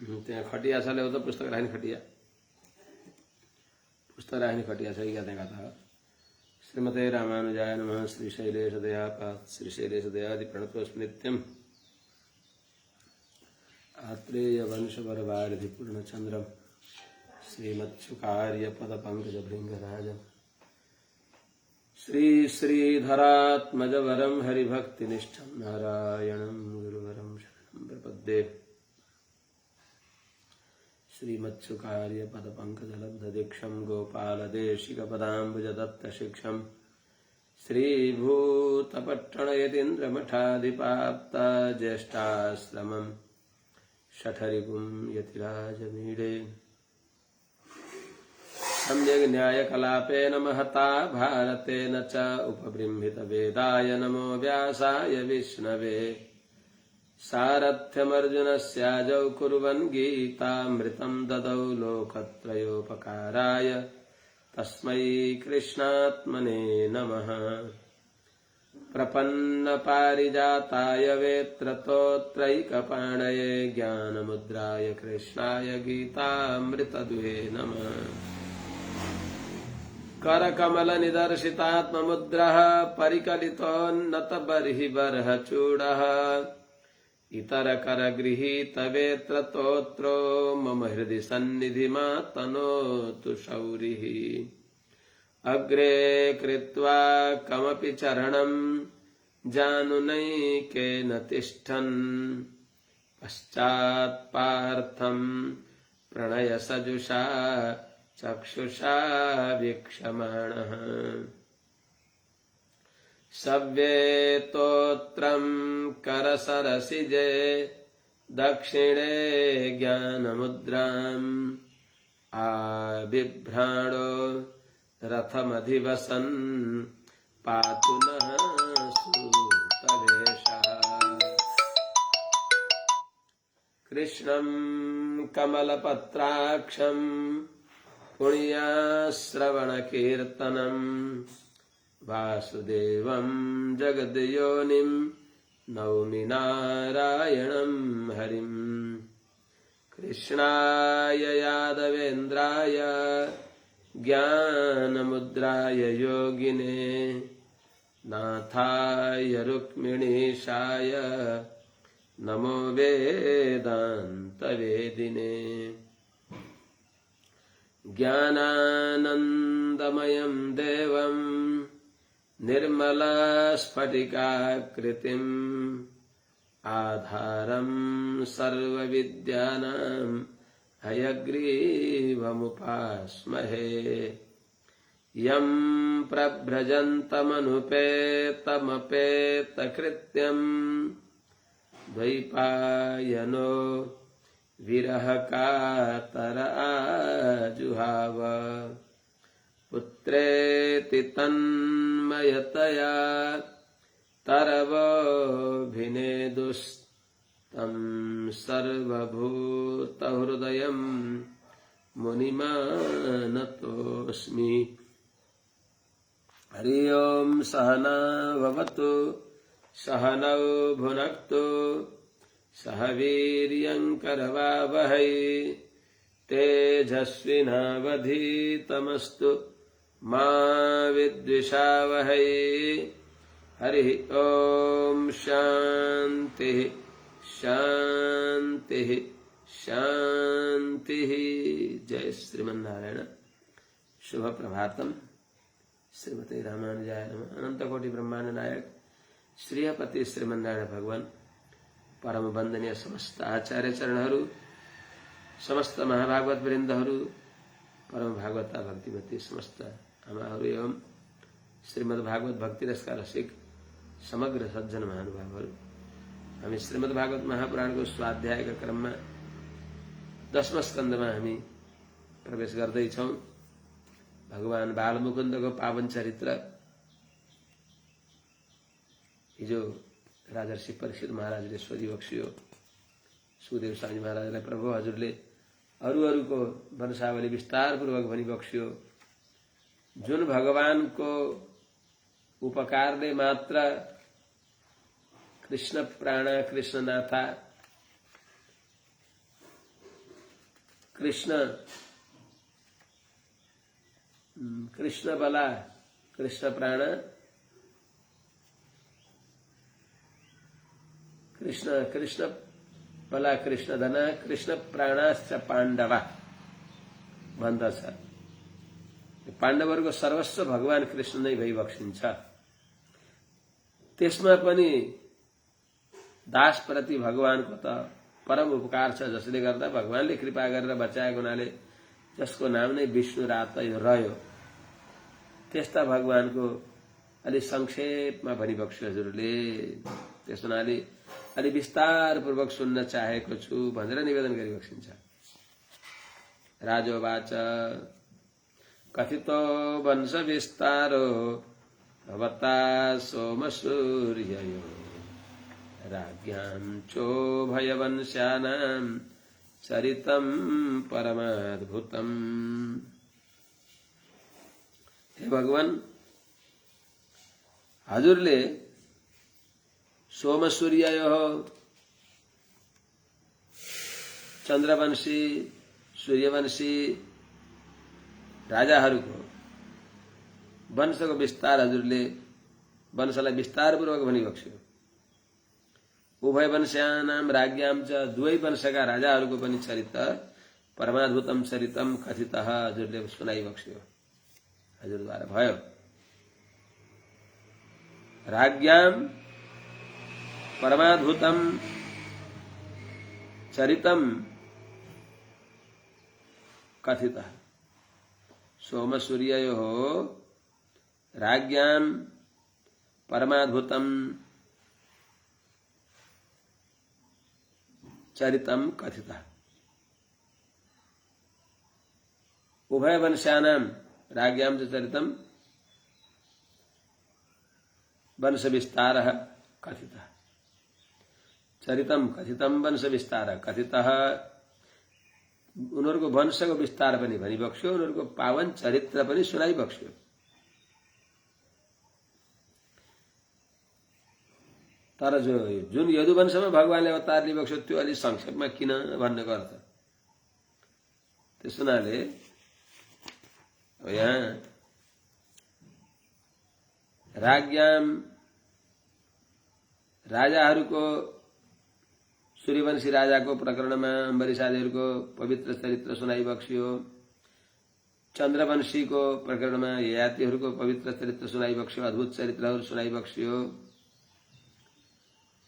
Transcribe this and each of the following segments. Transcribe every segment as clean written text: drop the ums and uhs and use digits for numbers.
त्यहाँ खटिया छ ल्याउँदा पुस्तक राख्ने खटिया, पुस्तक राख्ने खटिया छ कि क्या त्यहाँ कथा। श्रीमते रामानुजाय नमः। श्रीशैलेश दयापात् श्रीशैलेश दयादि प्रणतोऽस्मि नित्यम्। आत्रेय वंशवरवारिधि पूर्णचन्द्रम् श्रीमत्सुकार्य पदपङ्कजभृङ्गराजम् श्री श्रीधरात्मजवरं हरिभक्तिनिष्ठं नारायणं गुरुवरं शरणं प्रपद्ये। श्रीमत्सुकार्य पदपङ्कजलब्धदीक्षं गोपालदेशिकपदाम्बुजदत्तशिक्षं श्रीभूतपट्टणयतीन्द्रमठाधिपाप्ता ज्येष्ठाश्रमं शठरिपुं यतिराजमीडे। सम्यग् न्यायकलापेन महता भारतेन च उपबृंहितवेदाय नमो व्यासाय विष्णवे। सारथ्यमर्जुनस्याजौ कुर्वन् गीतामृतं ददौ लोकत्रयोपकाराय तस्मै कृष्णात्मने नमः। प्रपन्नपारिजाताय वेत्रतोत्रैकपाणये ज्ञानमुद्राय कृष्णाय गीतामृतद्वे नमः। करकमलनिदर्शितात्ममुद्रः परिकलितोन्नतबर्हिबर्हचूडः इतरकरगृहीतवेत्रतोत्रो मम हृदि सन्निधिमातनोतु शौरिः। अग्रे कृत्वा कमपि चरणं जानुनैकेन तिष्ठन् पश्चात्पार्थं प्रणयसजुषा चक्षुषा वीक्षमाणः। सव्येतोत्रं करसरसिजे दक्षिणे ज्ञानमुद्राम् आबिभ्राणो रथमधिवसन् पातु नः सूतवेषः। कृष्णं कमलपत्राक्षं पुण्याश्रवणकीर्तनम् वासुदेवं जगद्योनिं नौमि नारायणं हरिम्। कृष्णाय यादवेन्द्राय ज्ञानमुद्राय योगिने नाथाय रुक्मिणीशाय नमो वेदान्तवेदिने। ज्ञानानन्दमयं देवं निर्मलस्फटिकाकृतिम् आधारं सर्वविद्यानां हयग्रीवमुपास्महे। यं प्रभ्रजन्तमनुपेतमपेतकृत्यं द्वैपायनो विरहकातर आजुहाव। पुत्रेति तन्मयतया तरवोऽभिनेदुस्तं सर्वभूतहृदयं मुनिमानतोऽस्मि। हरि ओं सहना भवतु सहनौ भुनक्तु सह वीर्यङ्करवावहै तेजस्विनावधीतमस्तु मा विद्विषावहै। हरि ओं शान्तिः शान्तिः शान्तिः। जय श्रीमन्नारायण। शुभ प्रभातम। श्रीमते रामानुजाय नमः। अनंतकोटि ब्रह्मांड नायक श्रीपति श्रीमन्नारायण भगवान, परम वंदनीय समस्त आचार्य चरणहरू, समस्त महाभागवत वृन्दहरू, परम भागवता भक्तिमती समस्त आमाहरू एवं श्रीमद् भागवत भक्ति रसका रसिक समग्र सज्जन महानुभावहरू, हामी श्रीमद् भागवत महापुराणको स्वाध्यायका क्रममा 10औं स्कन्धमा हामी प्रवेश गर्दैछौं। भगवान बालमुकुन्दको पावन चरित्र। हिजो राजर्षि परीक्षित महाराजले सोधी बक्सियो। सुखदेव स्वामी महाराजलाई प्रभु हजुरले अरूको वंशावली विस्तारपूर्वक भनी बक्सियो। जुन भगवानको उपकारले मात्र कृष्ण प्राण कृष्णनाथा कृष्ण बला कृष्ण प्राण कृष्ण बला कृष्ण धन कृष्ण प्राणाश्च पाण्डवा भन्दछ। पाण्डवहरूको सर्वस्व भगवान कृष्ण नै भइबक्सिन्छ। त्यसमा पनि दासप्रति भगवानको त परम उपकार छ, जसले गर्दा भगवानले कृपा गरेर बचाएको हुनाले जसको नाम नै विष्णु रह्यो। त्यस्ता भगवानको अलि संक्षेपमा भनिबक्छु हजुरले। त्यस हुनाले अलि विस्तार पूर्वक सुन्न चाहेको छु भनेर निवेदन गरिबक्सिन्छ। राजोवाच कथितो वंश विस्तारो भवता सोमसूर्ययो राज्ञां चोभयवंश्यानां चरितं परमाद्भुतम्। हे भगवान, हजुरले सोमसूर्ययो चन्द्रवंशी सूर्यवंशी राजाहरूको वंशको विस्तार हजुरले वंशलाई विस्तारपूर्वक भनिबक्स्यो। उभय वंश्यानाम राज्ञाम च दुवै वंशका राजाहरूको पनि चरित्र परमाद्भुतम चरितम कथितः हजुरले सुनाइबक्स्यो, हजुरद्वारा भयो। राज्ञाम परमाद्भुतम चरितम कथितः सोमसूर्ययोः राज्ञां परमाद्भुतं चरितं कथितः। उभयवंश्यानां राज्ञां च चरितं वंशविस्तारः कथितः। चरितं कथितं वंशविस्तारः कथितः। उनीहरूको वंशको विस्तार पनि भनिबक्स्यो, उनीहरूको पावन चरित्र पनि सुनाइबक्स्यो। तर जुन यदुवंशमा भगवानले अवतार लिइबक्स्यो त्यो अलि संक्षेपमा किन भन्नको अर्थ। त्यस हुनाले यहाँ राज्ञाम राजाहरूको सूर्यवंशी राजाको प्रकरणमा अम्बरीशादिहरूको पवित्र चरित्र सुनाइबक्स्यो। चन्द्रवंशीको प्रकरणमा ययातिहरूको पवित्र चरित्र सुनाइबक्स्यो, अद्भुत चरित्रहरू सुनाइबक्स्यो।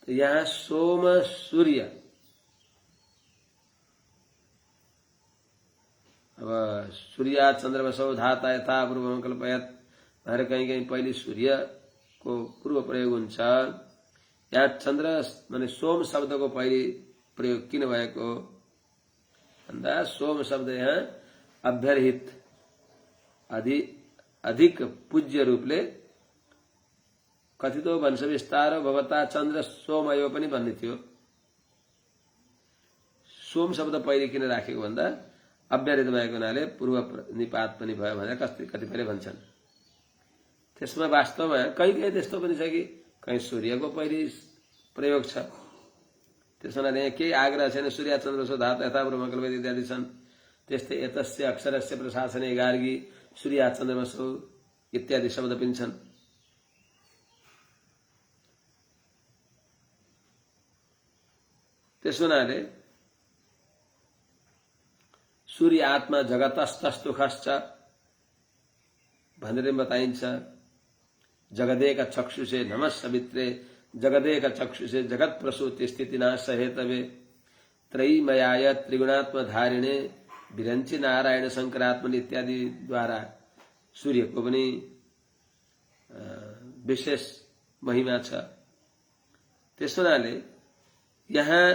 यहाँ सोम सूर्य, अब सूर्य चन्द्रवसौ धाता यथा पूर्वम कल्पयत भनेर कहीं कहीं पहिले सूर्यको पूर्व प्रयोग हुन्छ। यहाँ चन्द्र माने सोम शब्दको पहिले प्रयोग किन भएको भन्दा सोम शब्द यहाँ अभ्यर्हित अधिक पूज्य रूपले कथितो वंश विस्तार भवता चन्द्र सोमयो पनि भन्ने थियो। सोम शब्द पहिले किन राखेको भन्दा अभ्यर्हित भएको हुनाले पूर्व निपात पनि भयो भनेर कतिपयले भन्छन्। त्यसमा वास्तवमा कहीँ कहीँ त्यस्तो पनि छ कि कहीँ सूर्यको पहिले प्रयोग छ। त्यस हुनाले यहाँ केही आग्रह छैन। सूर्य चन्द्रसो धात यथा ब्रह्मकल्प इत्यादि छन्। त्यस्तै एतस्य अक्षरस्य प्रशासने गार्गी सूर्य चन्द्रमसो इत्यादि शब्द पनि छन्। त्यस हुनाले सूर्य आत्मा जगतस्तुखश्च भनेर बताइन्छ। जगदेक चक्षुषे नमः सवित्रे जगदेक चक्षुषे जगत प्रसूति स्थिति नाश हेतवे त्रयीमयाय त्रिगुणात्मधारिणे विरंची नारायण शंकरात्मन इत्यादि द्वारा सूर्यको पनि विशेष महिमा छ। त्यस हुनाले यहाँ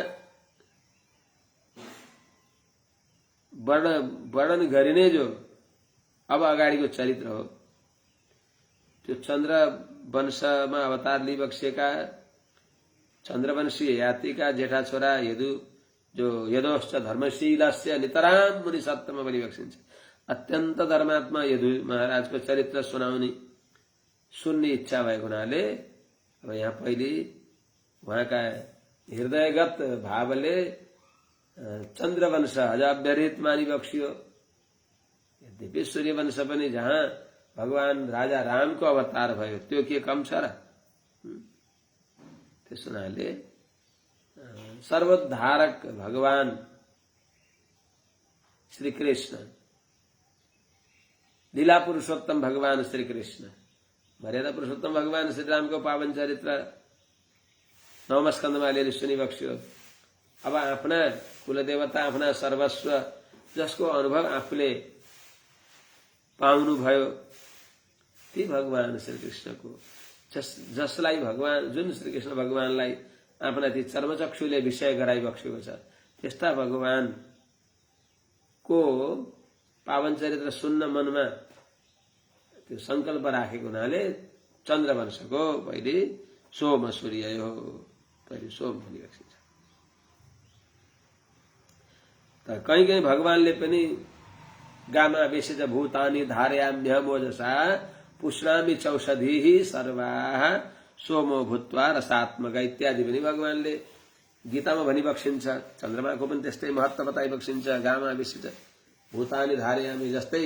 वर्णन गरिने जो अब अगाडिको चरित्र हो त्यो चन्द्र वंशमा अवतार लिइबक्सेका चन्द्रवंशी यातिका जेठा छोरा यदु जो यदोश्च धर्मशीलस्य नितराम मुनि सत्तमा बलिबक्सिन्छ। अत्यन्त धर्मात्मा यदु महाराजको चरित्र सुन्ने इच्छा भएको हुनाले अब यहाँ पहिले उहाँका हृदयगत भावले चन्द्रवंश अझ अव्यवहित मानि बक्सियो। यद्यपि सूर्यवंश पनि जहाँ भगवान राजा रामको अवतार भयो त्यो के कम छ र? त्यस हुनाले सर्वोद्धारक भगवान श्री कृष्ण, लीला पुरुषोत्तम भगवान श्री कृष्ण, मर्यादा पुरुषोत्तम भगवान श्री राम को पावन चरित्र 9 स्कंदमा अलिअलि सुनिबक्स्यो। अब आफ्ना कुलदेवता, आफ्ना सर्वस्व जसको अनुभव आफूले पाउनुभयो ती भगवान श्री कृष्णको, जसलाई भगवान, जुन श्री कृष्ण भगवानलाई आफ्ना ती चर्मचक्षुले विषय गराइबक्सेको छ, त्यस्ता भगवान को पावन चरित्र सुन्न मनमा त्यो संकल्प राखेको हुनाले चन्द्रवंशको पहिले सोम सूर्य हो, पहिले सोम भनिबक्सिन्छ। त कहीँ कहीँ भगवानले पनि गामा वेशिज भूतानि धारयाम्यहमोजसा पुष्णामि चौषधीः सर्वाः सोमो भूत्वा रसात्मका इत्यादि पनि भगवानले गीतामा भनिबक्सिन्छ। चन्द्रमाको पनि त्यस्तै महत्व बताइबक्सिन्छ। गामा वेशिज भूतानि धारयामि, जस्तै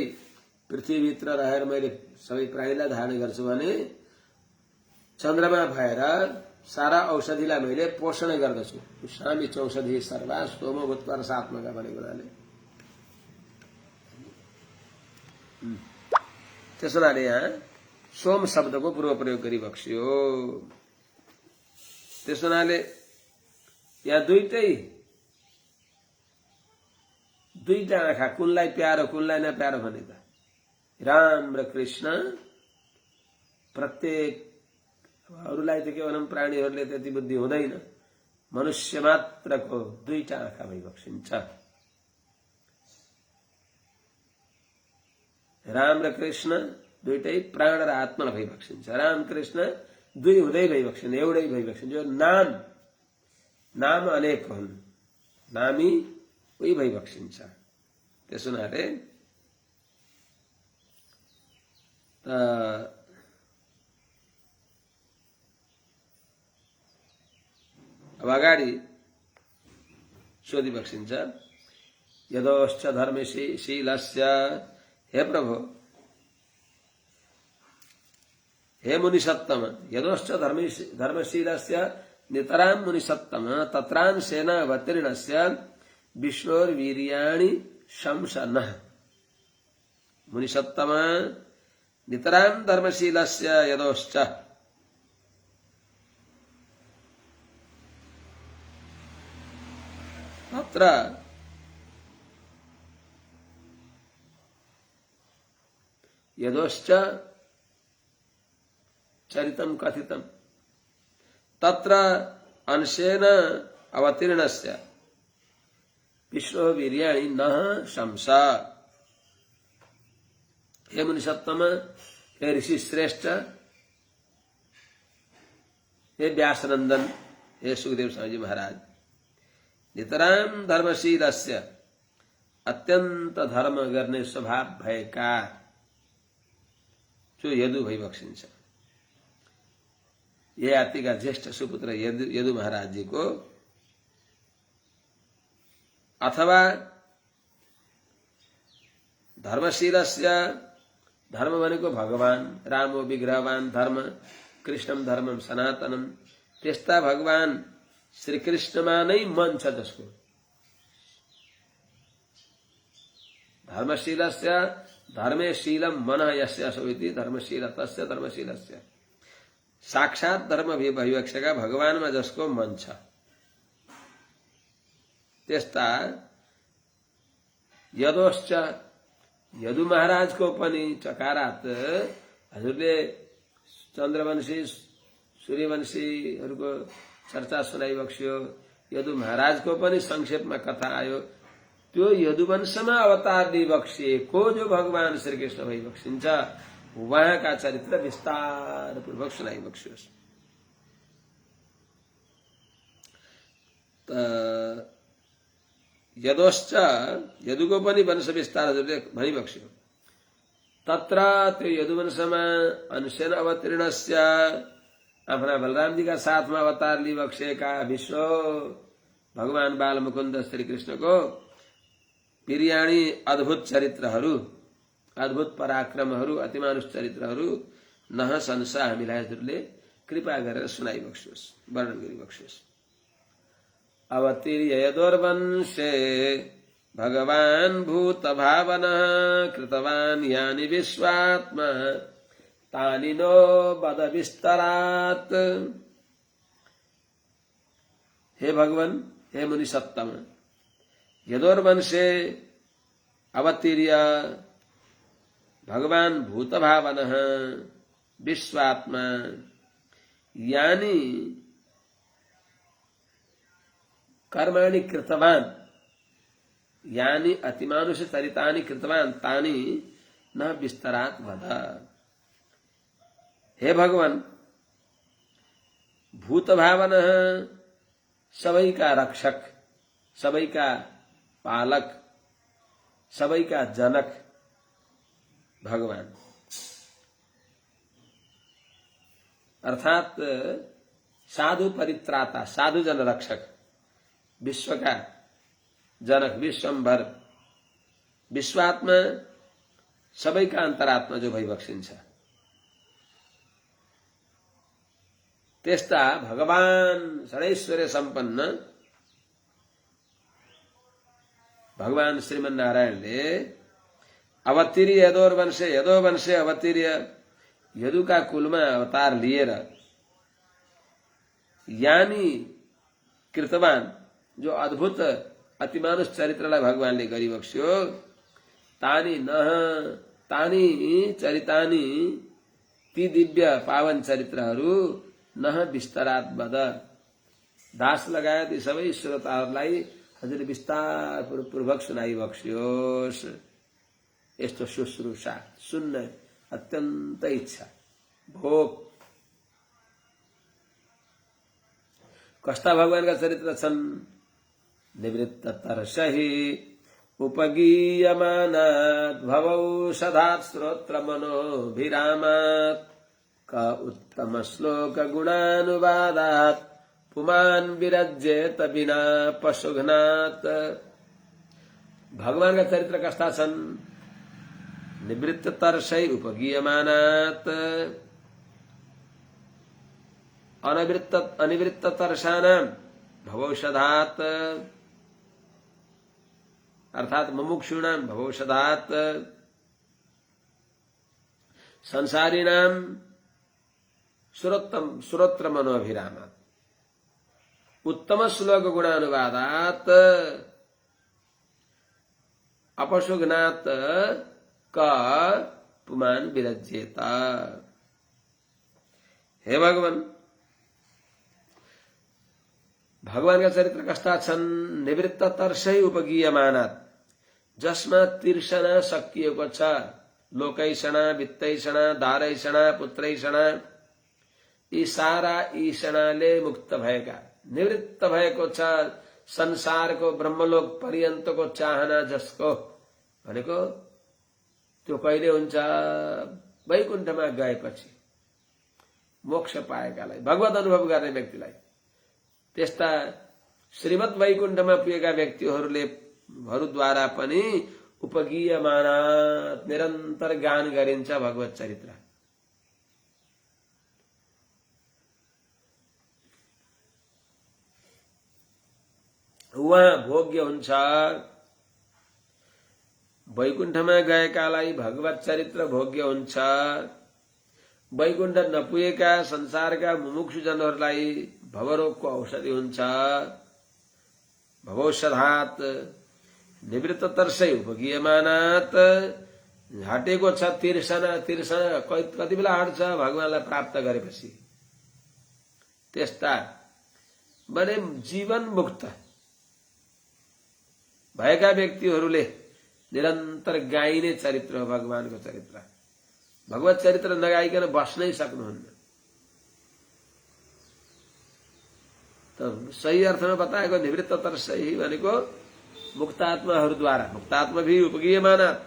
पृथ्वीभित्र रहेर मैले सबै प्राणीलाई धारण गर्छु भने चन्द्रमा भएर सारा औषधिलाई मैले पोषण गर्दछु। पुष्णामि चौषधीः सर्वाः सोमो भूत्वा रसात्मका भनेको हुनाले त्यसो हुनाले यहाँ सोम शब्दको पूर्व प्रयोग गरिबक्सियो। त्यसो हुनाले यहाँ दुईटा आँखा, कुनलाई प्यारो कुनलाई नप्यारो भने त राम र कृष्ण। प्रत्येक अरूलाई त के भनौं, प्राणीहरूले त्यति बुद्धि हुँदैन, मनुष्य मात्रको दुईटा आँखा भइबक्सिन्छ। राम र कृष्ण दुईटै प्राण र आत्मा भइबक्सिन्छ। राम कृष्ण दुई हुँदै भइबक्सिन्छ, एउटै भइबक्सिन्छ। यो नाम अनेक हुन्, नामी उही भइबक्सिन्छ। त्यसो हुनाले अब अगाडि सोधिबक्सिन्छ यदोश्च धर्मशीलस्य, हे प्रभु, हे मुनिसत्तम, यदोश्च धर्मशीलस्य नितरां मुनिसत्तम तत्रांशेन अवतीर्णस्य विष्णोर्वीर्याणि शंसनः। मुनिसत्तम नितरां धर्मशीलस्य यदोश्च, तत्र यदोश्च चरितं कथितं तत्र अंशेन अवतीर्णस्य विष्णो वीर्याणि न शंसा। हे मुनिसत्तम, हे ऋषि श्रेष्ठ, हे व्यासनंदन, हे सुखदेव स्वामी महाराज, नितरां धर्मशीलस्य, अत्यंत धर्म गर्ने स्वभाव भएका जो यदु भइबक्सिन्छ, ययातिका ज्येष्ठ सुपुत्र यदु महाराज जी को, अथवा धर्मशीलस्य, धर्म भनेको भगवान, रामो विग्रहवान धर्म, कृष्णम धर्मम सनातनम, त्यस्ता भगवान श्री कृष्णमा नै मन छ जसको। धर्मशीलस्य धर्मे शीलम मनः यस्य असौ इति धर्मशीलतस्य धर्मशीलस्य, साक्षात धर्म भइबक्सेका भगवानमा जसको मन छ त्यस्ता यदोश्च, यदु महाराजको पनि चकारात हजुरले चन्द्रवंशी सूर्यवंशीहरूको चर्चा सुनाइबक्स्यो। यदु महाराजको पनि संक्षेपमा कथा आयो। त्यो यदुवंशमा अवतार दिइबक्सिएको जो भगवान श्री कृष्ण भइबक्सिन्छ उहाँका चरित्र विस्तार पूर्वक सुनाइबक्सियोस्। यदोश्च, यदुको पनि वंश विस्तार हजुरले भनिबक्स्यो। तत्र त्यो यदुवंशमा अंशेन अवतीर्णस्य, आफ्ना बलरामजी का साथमा अवतार लिइबक्सेका विष्णु भगवान बाल मुकुन्द श्री कृष्णको बिरयाणी अद्भुत चरित्रहरू, अद्भुत पराक्रमहरू, अतिमानुष चरित्रहरू नहसंसा हामीलाई हजुरले कृपा गरेर सुनाइबक्सोस्, वर्णन गरिबक्सोस्। अवतीर्य यदुर्वंशे भगवान् भूत भावना कृतवान् यानि विश्वात्मा तानि नो वद विस्तरात्। हे भगवान, हे मुनि सत्तम, यदुर्वंशे अवतीर्य भगवान् भूत भावना विश्वात्मा यानि कर्माणि कृतवान्, यानि अतिमानुष चरितानि कृतवान् तानि न विस्तरात् वद। हे भगवान, भूत भावना सबैका रक्षक, सबैका पालक, सबैका जनक भगवान अर्थात साधु परित्राता, साधु जन रक्षक, विश्वका जनक, विश्वम्भर, विश्वात्मा, सबैका अन्तरात्मा जो भइबक्सिन्छ त्यस्ता भगवान षडैश्वर्य सम्पन्न भगवान श्रीमन नारायणले अवतीर्य यदुर्वंशे, यदुवंशे अवतीर्य यदुका कुलमा अवतार लिएर यानी कृतवान जो अद्भुत अतिमानुष चरित्रलाई भगवानले गरिबक्स्यो तानी नह तानी चरितानी ती दिव्य पावन चरित्रहरू नह विस्तरात् वद। दास लगायत यी सबै श्रोताहरूलाई हजुरले विस्तार पूर्वक सुनाइबक्स्योस्। यस्तो शुश्रूषा सुन्न अत्यन्त इच्छा, भोग। कस्ता भगवानका चरित्र छन्? निवृत्त तरसहि उपगीयमानात् भवौषधात् श्रोत्र मनोभिरामात् क उत्तम श्लोक गुणानुवादात् पुमान् विरज्येत बिना पशुघ्नात्। भगवानका चरित्र कस्ता छन्? निवृत्त तरसै उपगीयमानात्, अनिवृत्त तरसानां भवौषधात् अर्थात मुमुक्षूणां भवौषधात्, संसारिणां श्रोत्र मनोभिरामात्, उत्तम श्लोक गुणानुवादात्, अपशुघ्नात् क पुमान् विरज्येत। हे भगवान, भगवानका चरित्र कस्ता छन्? निवृत्त तर्सै उपगीयमानात्, जसमा तिर्सना सकिएको छ, लोकैषणा, वित्तैषणा, दारैषणा, पुत्रैषणा, यी सारा ईषणाले मुक्त भएका, निवृत्त भएको छ संसारको ब्रह्मलोक पर्यन्तको चाहना जसको भनेको त्यो कहिले हुन्छ? वैकुण्ठमा गएपछि, मोक्ष पाएकालाई, भगवत अनुभव गर्ने व्यक्तिलाई। त्यस्ता श्रीमद् वैकुण्ठमा पुगेका व्यक्तिहरूद्वारा पनि उपगीयमानात् निरन्तर गान गरिन्छ भगवत चरित्र। उहाँ भोग्य हुन्छ। वैकुण्ठमा गएकालाई भगवत चरित्र भोग्य हुन्छ। वैकुण्ठ नपुगेका संसारका मुमुक्षु जनहरूलाई भवरोगको औषधि हुन्छ। भवौषधात् निवृत्त तर्सै उपगीयमानात्, हटेको छ तिर्सना, तिर्सना कति बेला हट्छ? भगवानलाई प्राप्त गरेपछि। त्यस्ता भने जीवन मुक्त भएका व्यक्तिहरूले निरन्तर गाइने चरित्र हो भगवानको चरित्र। भगवत चरित्र नगाइकन बस्नै सक्नुहुन्न। त सही अर्थमा बताएको निवृत्त तर्सै भनेको मुक्तात्माहरूद्वारा, मुक्तात्मा भी उपगीयमानात्,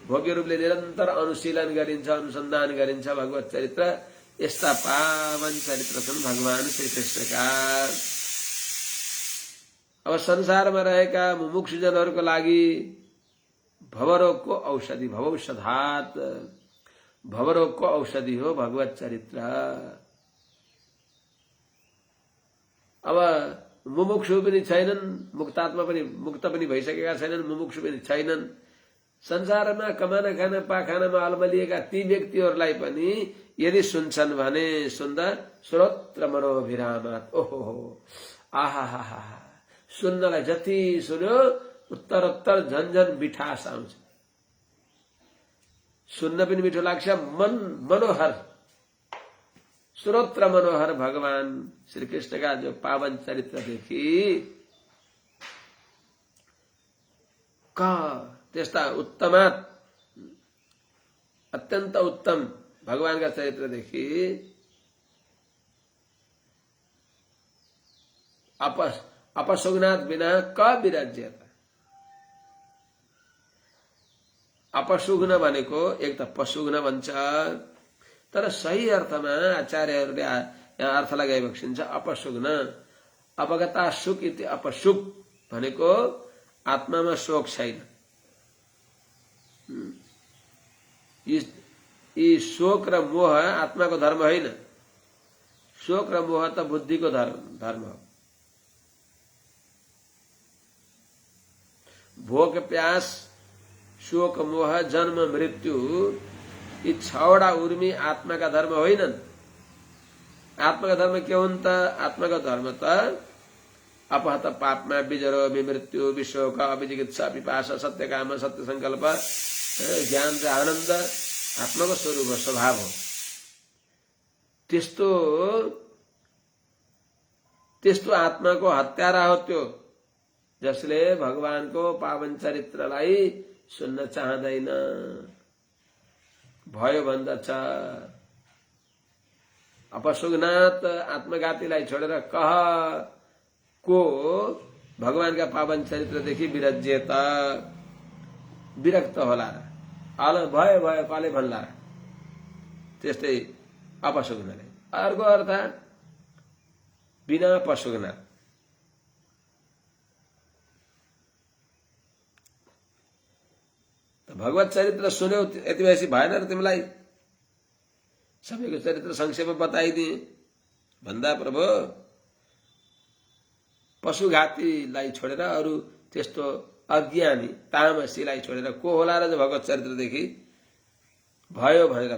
भोग्य रूपले निरन्तर अनुशीलन गरिन्छ, अनुसन्धान गरिन्छ भगवत चरित्र। यस्ता पावन चरित्र छन् भगवान श्री कृष्णका। अब संसारमा रहेका मुमुक्षुजनहरूको लागि भवरोगको औषधि भवौषधात, भवरोगको औषधि हो भगवत चरित्र। अब मुमुक्षु पनि छैनन्, मुक्तात्मा पनि मुक्त पनि भइसकेका छैनन्, मुमुक्षु पनि छैनन्। संसारमा कमाना खाना पाखानामा अलमलिएका ती व्यक्तिहरूलाई पनि यदि सुन्छन् भने सुन्दा श्रोत्र मनोभिरामात्, ओहो आहा, सुन्नलाई जति सुन्यो उत्तरोत्तर झन्झन मिठास आउँछ, सुन्न पनि मिठो लाग्छ, मन मनोहर, श्रोत्र मनोहर भगवान श्री कृष्ण का जो पावन चरित्रदेखि का त्यस्ता उत्तमात अत्यंत उत्तम भगवान का चरित्रदेखि अपसुग्नात बिना क विराज्यता। अपसुग्न भनेको एक त पशुग्न भन्छ, तर सही अर्थमा आचार्यहरूले यहाँ अर्थ लगाइ बक्सिन्छ अपसुग्न। अपगता सुख इति अपसुख भनेको आत्मामा शोक छैन। यी शोक र मोह आत्माको धर्म होइन, शोक र मोह त बुद्धिको धर्म हो। भोक प्यास शोक मोह जन्म मृत्यु यी 6वटा उर्मी आत्माका धर्म होइनन्। आत्माका धर्म के हुन् त? आत्माका धर्म त अपहत पापमा विजरो विमृत्यु विशोक अविजिगित्सा पिपासा सत्यकाम सत्य संकल्प ज्ञान र आनन्द आत्माको स्वरूप हो, स्वभाव हो। त्यस्तो आत्माको हत्यारा हो त्यो, जसले भगवानको पावन चरित्रलाई सुन्न चाहदैन, भयो भन्दछ। अपसुग्नात आत्मघातीलाई छोडेर कह को भगवानका पावन चरित्रदेखि विरज्यत, विरक्त होला, आल भयो कले भन्ला, त्यस्तै अपसुग्नले। अर्को अर्थ बिना पसुग्ना। भगवत चरित्र सुन्यौ यति भएपछि भएन र तिमीलाई सबैको चरित्र संक्षेपमा बताइदिए भन्दा प्रभु पशुघातीलाई छोडेर अरू त्यस्तो अज्ञानी तामसीलाई छोडेर को होला र भगवत चरित्रदेखि भयो भनेर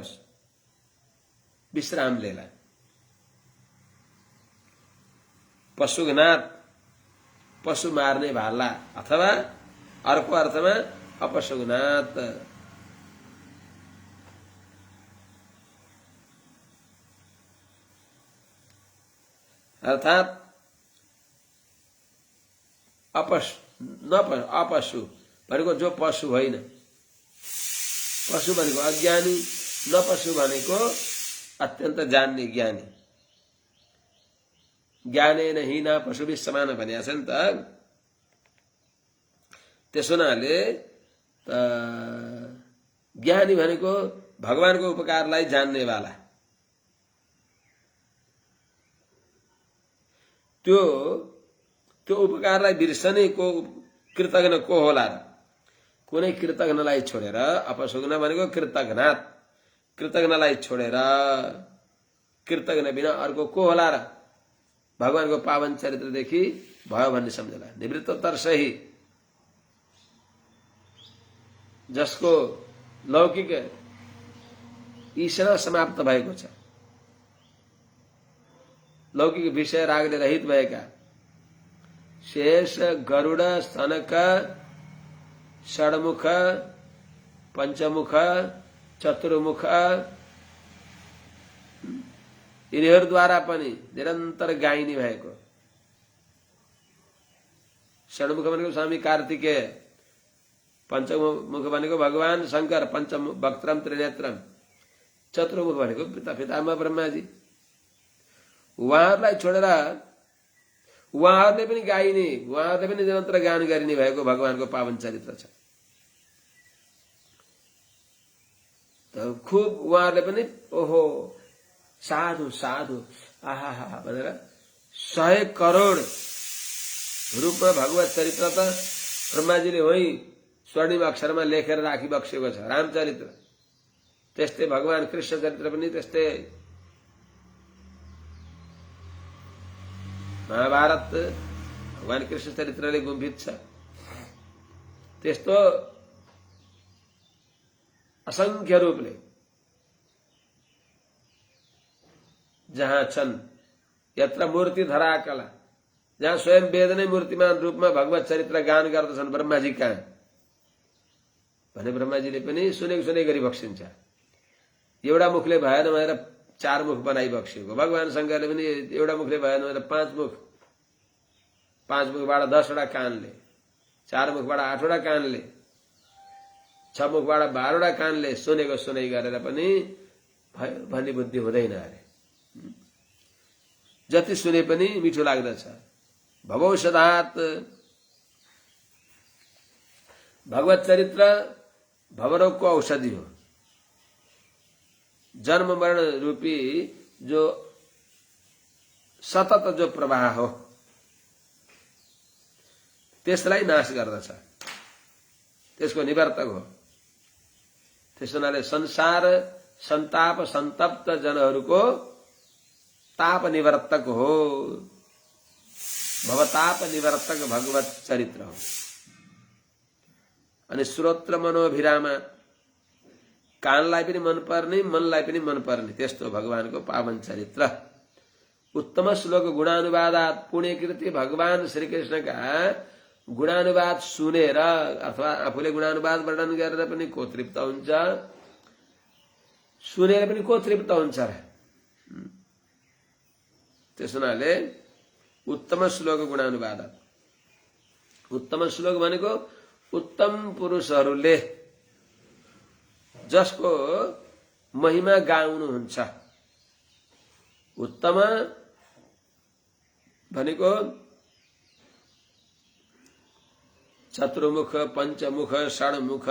विश्राम लेला। पशुघ्नात पशु मार्ने भाला, अथवा अर्को अर्थमा अपसुग्नात। अर्थात अपशु भनेको जो पशु होइन, पशु भनेको अज्ञानी, नपशु भनेको अत्यन्त जान्ने ज्ञानी। ज्ञानेन हीना पशुभिः समान भनिएको छ नि त। त्यसो हुनाले ज्ञानी भनेको भगवानको उपकारलाई जान्नेवाला। त्यो उपकारलाई बिर्सने को कृतज्ञ को होला र? कुनै कृतज्ञलाई छोडेर, अपसुग्न भनेको कृतज्ञनाथ, कृतज्ञलाई छोडेर कृतज्ञ बिना अर्को को होला र? भगवानको पावन चरित्रदेखि भयो भन्ने सम्झला। निवृत्तोत्तर सही, जसको लौकिक ईश्वर समाप्त भएको छ, लौकिक विषय रागले रहित भएका शेष गरुड स्तनक षड्मुख पंचमुख चतुर्मुख यिनीहरूद्वारा पनि निरन्तर गाइने भएको। षड्मुख भनेको स्वामी कार्तिकेय, पंचमुख भनेको भगवान शंकर पंचम वक्त्रम त्रिनेत्रम, चतुर्मुख भनेको पितामह ब्रह्माजी। उहाँहरूलाई छोडेर उहाँहरूले पनि गाइने, उहाँहरूले पनि निरन्तर गान गरिने भएको भगवानको पावन चरित्र छ। त खुब उहाँहरूले पनि ओहो साधु साधु आहा भनेर 100 करोड रूपमा भगवत चरित्र त ब्रह्माजीले वही स्वर्णिम अक्षरमा लेखेर राखिबक्सेको छ, रामचरित्र। त्यस्तै भगवान कृष्ण चरित्र पनि त्यस्तै। महाभारत भगवान कृष्ण चरित्रले गुम्फित छ। त्यस्तो असंख्य रूपले जहाँ छन्, यत्र मूर्ति धरा कला, जहाँ स्वयं वेद नै मूर्तिमान रूपमा भगवत चरित्र गान गर्दछन् ब्रह्माजी कहाँ भने ब्रह्माजीले पनि सुनेको सुने गरी बक्सिन्छ। एउटा मुखले भएन भनेर 4 मुख बनाइ बक्सिएको। भगवान शंकरले पनि एउटा मुखले भएन भनेर 5 मुख, 5 मुखबाट 10 वटा कानले, 4 मुखबाट 8 वटा कानले, 6 मुखबाट 12 वटा कानले सुनेको सुनै गरेर पनि भन्ने बुद्धि हुँदैन अरे। जति सुने पनि मिठो लाग्दछ। भवौषधात्, भगवत चरित्र भवरोगको औषधि हो। जन्म मरण रूपी जो सतत जो प्रवाह हो त्यसलाई नाश गर्दछ, त्यसको निवर्तक हो। त्यस हुनाले संसार सन्ताप सन्तप्त जनहरूको ताप निवर्तक हो। भवताप निवर्तक भगवत चरित्र हो। अनि श्रोत्र मनोभिरामा, कानलाई पनि मनपर्ने, मनलाई पनि मनपर्ने त्यस्तो भगवानको पावन चरित्र। उत्तम श्लोक गुणानुवादात, पुण्यकृति भगवान श्रीकृष्णका गुणानुवाद सुनेर अथवा आफूले गुणानुवाद वर्णन गरेर पनि को तृप्त हुन्छ, सुनेर पनि को तृप्त हुन्छ र। त्यस हुनाले उत्तम श्लोक गुणानुवादात, उत्तम श्लोक भनेको उत्तम पुरुषहरूले जसको महिमा गाउनुहुन्छ। उत्तम भनेको चतुर्मुख, पंचमुख, षण्मुख,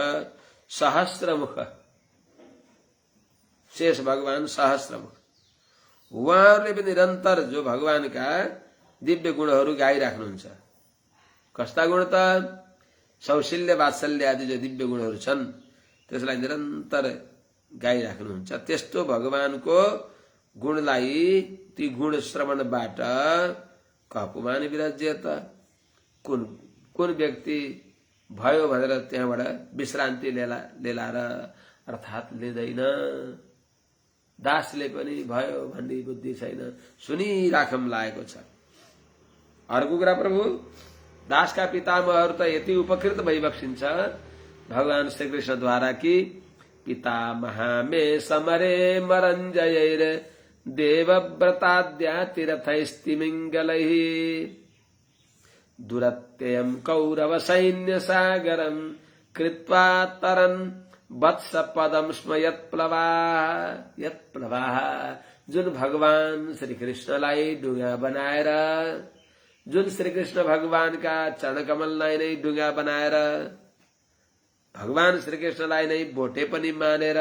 सहस्रमुख, शेष भगवान सहस्रमुख। उहाँहरूले पनि निरन्तर जो भगवानका दिव्य गुणहरू गाइराख्नुहुन्छ। कस्ता गुण त? सौशील्य वात्सल्य आदि जो दिव्य गुणहरू छन् त्यसलाई निरन्तर गाइराख्नुहुन्छ। त्यस्तो भगवानको गुणलाई, ती गुण श्रवणबाट कपुमानी विराज्यत, कुन कुन व्यक्ति भयो भनेर त्यहाँबाट विश्रान्ति लेला र अर्थात लिँदैन। दासले पनि भयो भन्ने बुद्धि छैन, सुनिराखम लागेको छ। अर्को कुरा प्रभु, दासका पितामहहरू त यति उपकृत भइबक्सिन्छ भगवान श्रीकृष्णद्वारा कि पितामहा मे समरे मरञ्जयैर देवव्रताद्या तीर्थैस्तिमिङ्गलैः दुरत्ययं कौरव सैन्य सागरं कृत्वा तरन् वत्स पदम स्म यत्प्लवाः। जुन भगवान श्री कृष्णलाई डुङ्गा बनाएर, जुन श्री कृष्ण भगवानका चरणकमललाई नै डुङ्गा बनाएर, भगवान श्री कृष्णलाई नै भोटे पनि मानेर,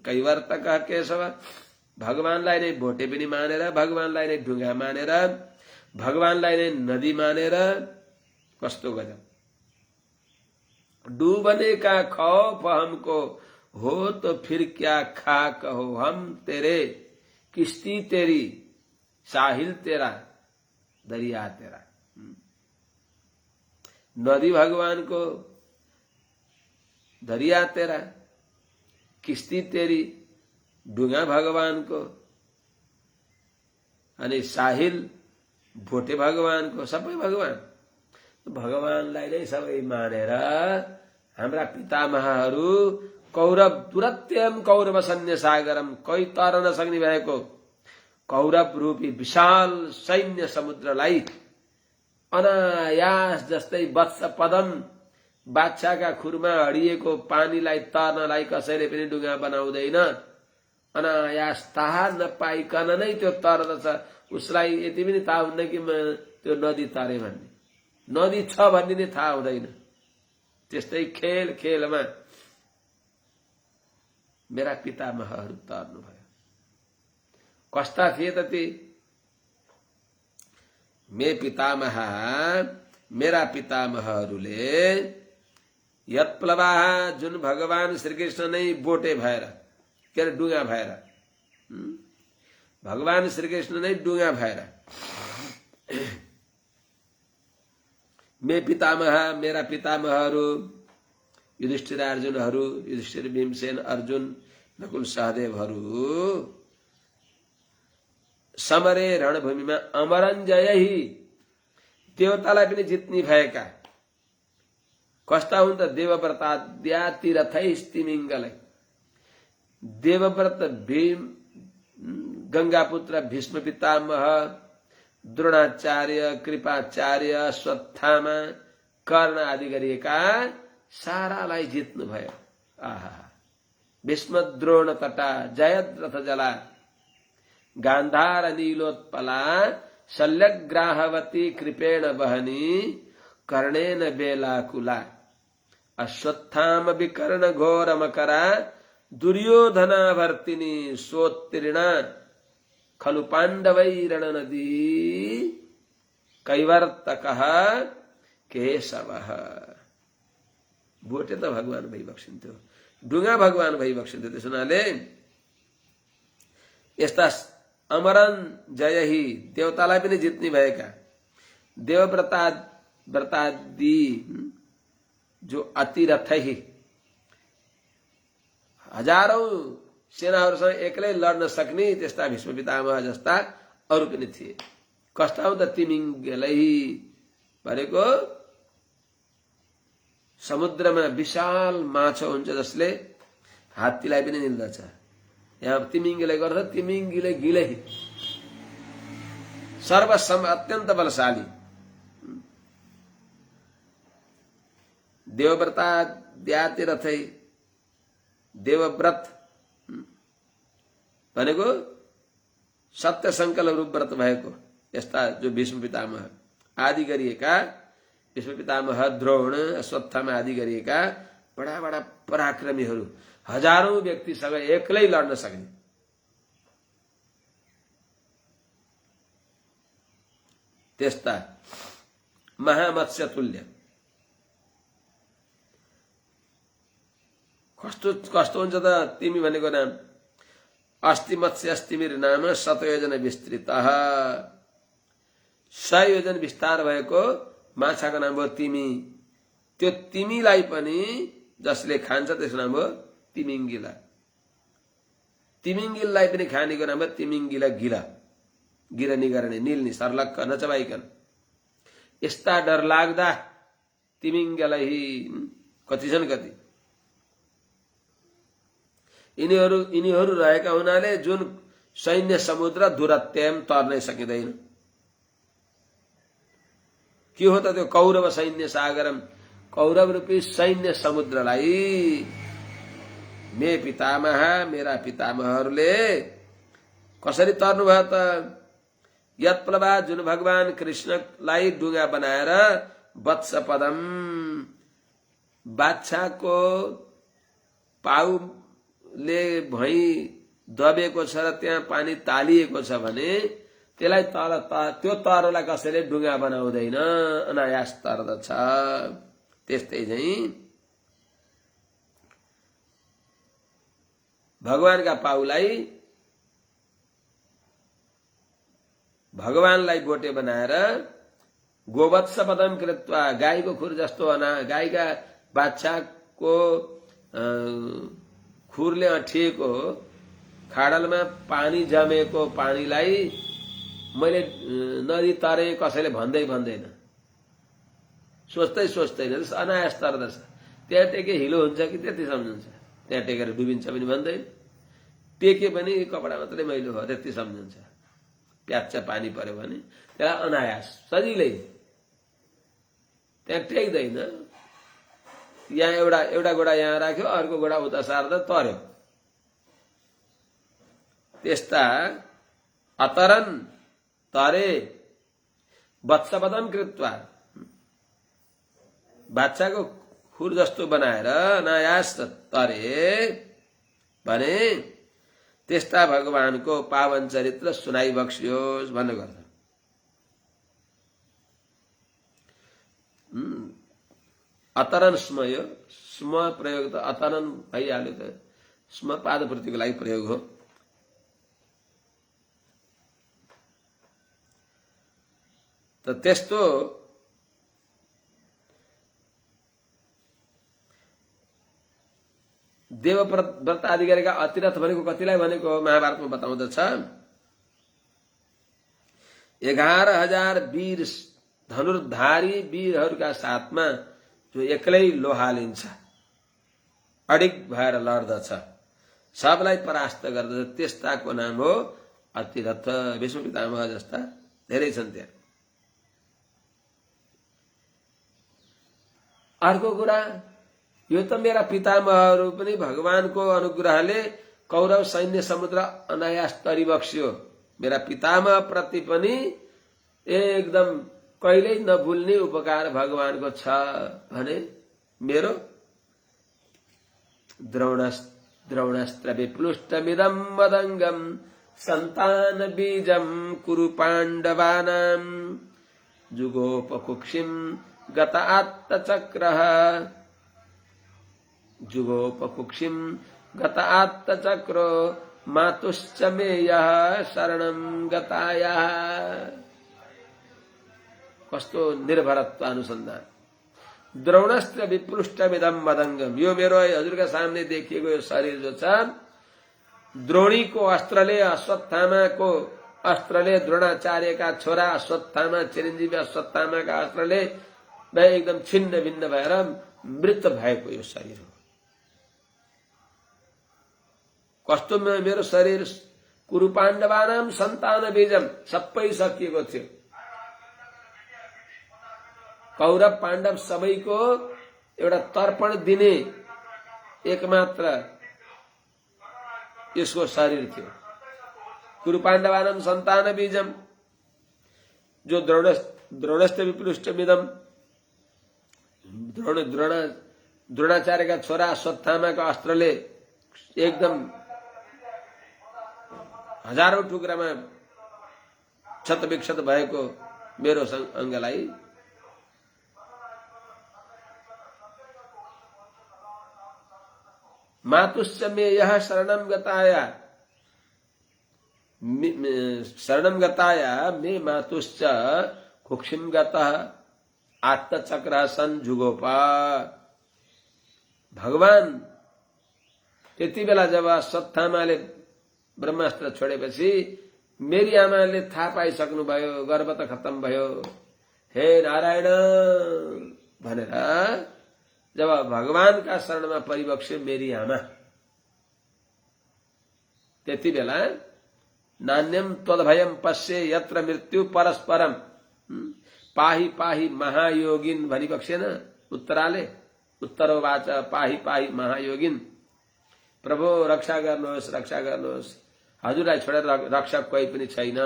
कैवर्तक केशव, भगवानलाई नै भोटे पनि मानेर, भगवानलाई नै डुङ्गा मानेर, भगवानलाई नै नदी मानेर, कस्तो गजब। डूबने का खौफ हमको हो तो फिर क्या खाक हो, हम तेरे किश्ती तेरी, साहिल तेरा, दरिया तेरा। नदी भगवान को, दरिया तेरा, किश्ती तेरी, डुंगा भगवान को, अनि साहिल भोटे भगवान को, सबै भगवान। भगवानलाई नै सबै मानेर हाम्रा पितामहहरू कौरव दुरत्यम कौरव सैन्य सागरम, कोही तर नसक्ने भएको कौरव रूपी विशाल सैन्य समुद्रलाई अनायास जस्तै वत्स पदम, बादशाहका खुरमा हडिएको पानीलाई तर्नलाई कसैले पनि डुङ्गा बनाउँदैन। अनायास थाहा नपाइकन नै त्यो तर्दछ। उसलाई यति पनि थाहा हुन्न कि त्यो नदी तरे भन्ने, नदी छ भन्ने नै थाहा हुँदैन। त्यस्तै खेल खेलमा मेरा पितामहहरू तर्नु भयो। कस्ता थिए त ती? मे पितामह मेरा पितामहहरूले यत्प्लवाहा जुन भगवान श्रीकृष्ण नै बोटे भएर के अरे डुङ्गा भएर भगवान श्रीकृष्ण नै डुङ्गा भएर मे पितामह मेरा पितामहहरू युधिष्ठिर अर्जुनहरू युधिष्ठिर भीमसेन अर्जुन नकुल सहदेवहरू समरे रणभूमिमा अमरञ्जयहि देवतालाई पनि जित्ने भएका कस्ता हुन् त देवव्रताद्या तीर्थैस्तिमिङ्गलै देवव्रत भीम गंगापुत्र भीष्म पितामह द्रोणाचार्य कृपाचार्य अश्वत्थामा कर्ण आदि गरिएका सारालाई जित्नु भयो। आहा भीष्म द्रोण तटा जयद्रथ जला गान्धार नीलोत्पला शल्यग्राहवती कृपेण वहनी कर्णेन बेलाकुला अश्वत्थाम विकर्ण घोर मकरा दुर्योधनावर्तिनी सोत्तीर्णा खलु पाण्डवैरण नदी कैवर्तकः केशवः बोटे त भगवान भइबक्सिन्थ्यो डुङ्गा भगवान भइबक्सिन्थ्यो। त्यसो हुनाले यस्ता अमरन जयहि देवतालाई पनि जित्ने भएका देवव्रतादि जो अतिरथहि हजारौं सेनाहरूसँग एक्लै लड्न सक्ने त्यस्ता भीष्म पितामह जस्ता अरू पनि थिए। कस्ता हुन् त तिमिङ्गलै भनेको समुद्रमा विशाल माछा हुन्छ जसले हात्तीलाई पनि निल्दछ। यहाँ तिमिङ्गीले गर्छ तिमिङ्गीले गिलै सर्वसम अत्यन्त बलशाली देवव्रता द्यातिरथै देवव्रत भनेको सत्य संकल्प व्रत भएको यस्ता जो भीष्म पितामह आदि गरिएका भीष्म पितामह द्रोण अश्वत्थामा आदि गरिएका बडा बडा पराक्रमीहरू हजारौं व्यक्तिसँग एक्लै लड्न सक्ने त्यस्ता महामत्स्य तुल्य कस्तो हुन्छ त तिमी भनेको नाम अस्ति मत्स्य अस्तिमिर नाम शतयोजन विस्तृतः 100 योजन विस्तार भएको माछाको नाम हो तिमी। त्यो तिमीलाई पनि जसले खान्छ त्यसको नाम हो तिमिङ्गिला। तिमिङ्गिललाई पनि खानेको नाम हो तिमिङ्गिला गिला गिरा निगर्ने निल्ने सर्लक्क नचबाइकन यस्ता डर लाग्दा तिमिङ्गलाई कति छन् कति यिनीहरू रहेका हुनाले जुन सैन्य समुद्र दुरत्याम तर्नै सकिँदैन। के हो त त्यो कौरव सैन्य सागरम कौरव रूपी सैन्य समुद्रलाई मे पितामह मेरा पितामहहरूले कसरी तर्नु भयो त यत्प्लवा जुन भगवान कृष्णलाई डुङ्गा बनाएर वत्स पदम बाछाको पाउले भई दबेको छ र त्यहाँ पानी तालिएको छ भने त्यसलाई त्यो तरलाई कसैले डुङ्गा बनाउँदैन अनायास तर्दछ। त्यस्तै चाहिँ भगवानका पाउलाई भगवानलाई बोटे बनाएर गोवत्स पदम कृत्वा गाईको खुर जस्तो गाईका बाछाको खुरले अठिएको खाडलमा पानी जमेको पानीलाई मैले नदी तरे कसैले भन्दैन सोच्दैन अनायास तर्दछ। त्यहाँ टेके हिलो हुन्छ कि त्यति सम्झन्छ त्यहाँ टेकेर डुबिन्छ पनि भन्दैन टेके पनि कपडा मात्रै मैलो हो त्यति सम्झन्छ। प्याच्चा पानी पर्यो भने त्यसलाई अनायास सजिलै त्यहाँ टेक्दैन। यहाँ एउटा गोडा यहाँ राख्यो अर्को गोडा उता सार्दा तर्यो। त्यस्ता अतरन तरे वत्सपदम कृत्वा बाछाको खुर जस्तो बनाएर अनायास तरे भने त्यस्ता भगवानको पावन चरित्र सुनाइबक्सियोस् भन्ने गर्छ। अतरन स्म, यो स्म प्रयोग त अतरन भइहाल्यो त, स्म पादपूर्तिको लागि प्रयोग हो। त त्यस्तो देवव्रत आदि गरेका अतिरथ भनेको कतिलाई भनेको महाभारतमा बताउँदछ। 11,000 वीर धनुर्धारी वीरहरूका साथमा जो एक्लै लोहा लिन्छ, अडिग भएर लड्दछ, सबलाई परास्त गर्दछ, त्यस्ताको नाम हो अतिरथ। भीष्म पितामह जस्ता धेरै छन् त्यहाँ। अर्को कुरा, यो त मेरा पितामहहरू पनि भगवानको अनुग्रहले कौरव सैन्य समुद्र अनायास तरिबक्स्यो। मेरा पितामह प्रति पनि एकदम कहिल्यै नभुल्ने उपकार भगवानको छ भने मेरो द्रोणास्त्र विप्लुष्टमिदं मदङ्गम सन्तान बीजम कुरु पाण्डवानां जुगोपकुक्षिं गत आत्तचक्रः जुगोपकुक्षिं गत आत्तचक्रो मातुश्च मे यः शरणं गतायः। कस्तो निर्भरत्व अनुसन्धान। द्रोणस्त्र विप्लुष्टमिदं मदङ्गम, यो मेरो हजुरका सामने देखिएको यो शरीर जो छ, द्रोणीको अस्त्रले, अश्वत्थामाको अस्त्रले, द्रोणाचार्यका छोरा अश्वत्थामा, चिरञ्जीवी अश्वत्थामाका अस्त्रले एकदम छिन्न भिन्न भएर मृत भएको यो शरीर हो। कस्तो मेरो शरीर, कुरु पाण्डवानां सन्तान बीजम, सबै सकिएको थियो। कौरव पाण्डव सबैको एउटा तर्पण दिने एकमात्र यसको शरीर थियो। कुरु पाण्डवानां सन्तान बीजम, जो द्रोणस्त्र विप्लुष्टमिदं, द्रोणाचार्यका छोरा अश्वत्थामाका अस्त्रले एकदम हजारौं टुक्रामा क्षतविक्षत भएको मेरो अङ्गलाई मातुश्च मे यः शरणं गताया, शरणं गताया मे मातुश्च कुक्षिं गतः आत्तचक्रः सन् जुगोपा। भगवान त्यति बेला जब अश्वत्थामाले ब्रह्मास्त्र छोडेपछि मेरी आमाले थाहा पाइसक्नुभयो, गर्व त खत्तम भयो। हे नारायण भनेर जब भगवानका शरणमा परिबक्स्यो मेरी आमा, त्यति बेला नान्यम त्वद्भयं पश्ये यत्र मृत्यु परस्परम पाहि पाहि महायोगिन भनिबक्सेन उत्तराले, उत्तरोवाच पाहि पाहि महायोगिन, प्रभु रक्षा गर्नुहोस्, रक्षा गर्नुहोस्, हजुरलाई छोडेर रक्षक कोही पनि छैन